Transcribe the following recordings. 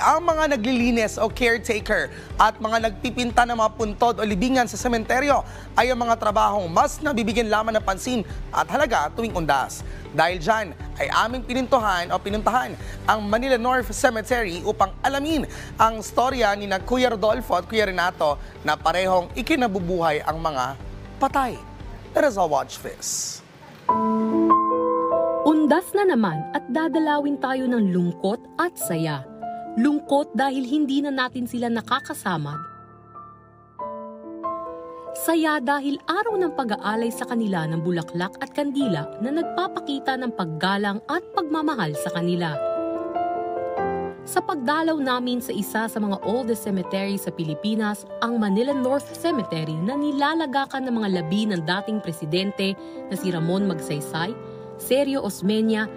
Ang mga naglilinis o caretaker at mga nagpipinta ng mga puntod o libingan sa sementeryo ay ang mga trabahong mas nabibigyan lamang ng pansin at halaga tuwing undas. Dahil dyan ay aming pinuntahan ang Manila North Cemetery upang alamin ang storya ni Kuya Rodolfo at Kuya Renato na parehong ikinabubuhay ang mga patay. Let us all watch this. Undas na naman at dadalawin tayo ng lungkot at saya. Lungkot dahil hindi na natin sila nakakasama. Saya dahil araw ng pag-aalay sa kanila ng bulaklak at kandila na nagpapakita ng paggalang at pagmamahal sa kanila. Sa pagdalaw namin sa isa sa mga oldest cemetery sa Pilipinas, ang Manila North Cemetery na nilalagakan ng mga labi ng dating presidente na si Ramon Magsaysay, Sergio Osmeña,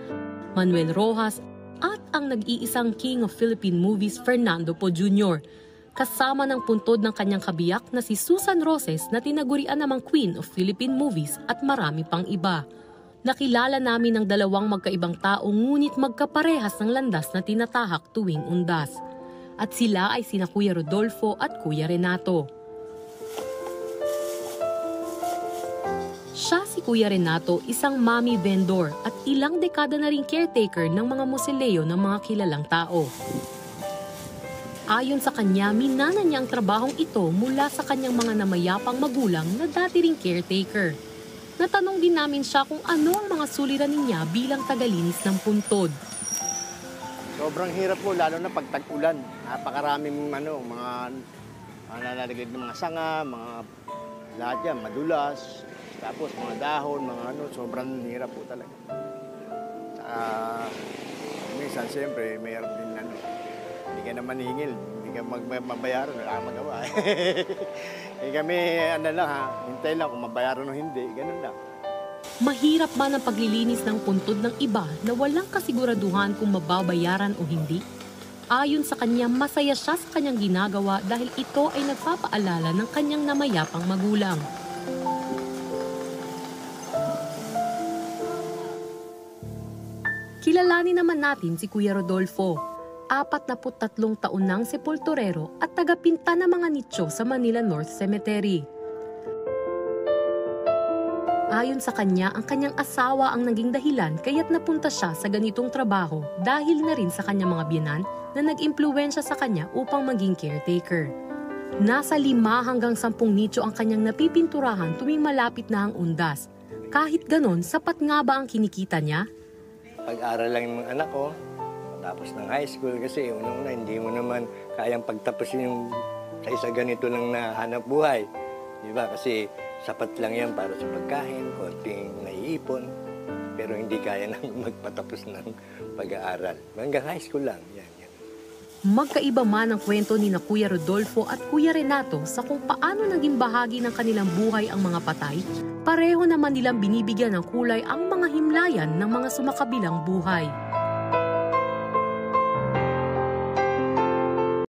Manuel Rojas, at ang nag-iisang King of Philippine Movies Fernando Poe Jr. kasama ng puntod ng kanyang kabiyak na si Susan Roses na tinagurian namang Queen of Philippine Movies at marami pang iba. Nakilala namin ang dalawang magkaibang tao ngunit magkaparehas ng landas na tinatahak tuwing undas. At sila ay sina Kuya Rodolfo at Kuya Renato. Siya si Kuya Renato, isang mommy vendor at ilang dekada na ring caretaker ng mga musileo ng mga kilalang tao. Ayon sa kanya, minana niya ang trabahong ito mula sa kanyang mga namayapang magulang na dati ring caretaker. Natanong din namin siya kung ano ang mga suliranin niya bilang tagalinis ng puntod. Sobrang hirap po, lalo na pag tag-ulan. Napakaraming mga nalalagay ng mga sanga, mga lahat yan, madulas. Tapos mga dahon, sobrang hirap po talaga. Minsan, siyempre, mayroon din hindi ka na maningil, hindi ka mabayaran, wala kang magawa. Kami, hintay lang kung mabayaran o hindi, ganun lang. Mahirap man ang paglilinis ng puntod ng iba na walang kasiguraduhan kung mababayaran o hindi? Ayon sa kanya, masaya siya sa kanyang ginagawa dahil ito ay nagpapaalala ng kanyang namayapang magulang. Kilalanin naman natin si Kuya Rodolfo, 43 taon ng sepulturero at tagapinta ng mga nicho sa Manila North Cemetery. Ayon sa kanya, ang kanyang asawa ang naging dahilan kaya't napunta siya sa ganitong trabaho dahil na rin sa kanyang mga biyenan na nag-impluwensya sa kanya upang maging caretaker. Nasa 5 hanggang 10 nicho ang kanyang napipinturahan tuwing malapit na ang undas. Kahit ganon, sapat nga ba ang kinikita niya? Pag-aral lang yung mga anak ko, tapos ng high school kasi unang-una hindi mo naman kayang pagtapusin yung sa isa ganito lang na hanap buhay. Di ba? Kasi sapat lang yan para sa pagkain, konting naiipon, pero hindi kaya nang magpatapos ng pag-aaral. Hanggang high school lang. Yan. Magkaiba man ang kwento ni na Kuya Rodolfo at Kuya Renato sa kung paano naging bahagi ng kanilang buhay ang mga patay, pareho naman nilang binibigyan ng kulay ang mga himlayan ng mga sumakabilang buhay.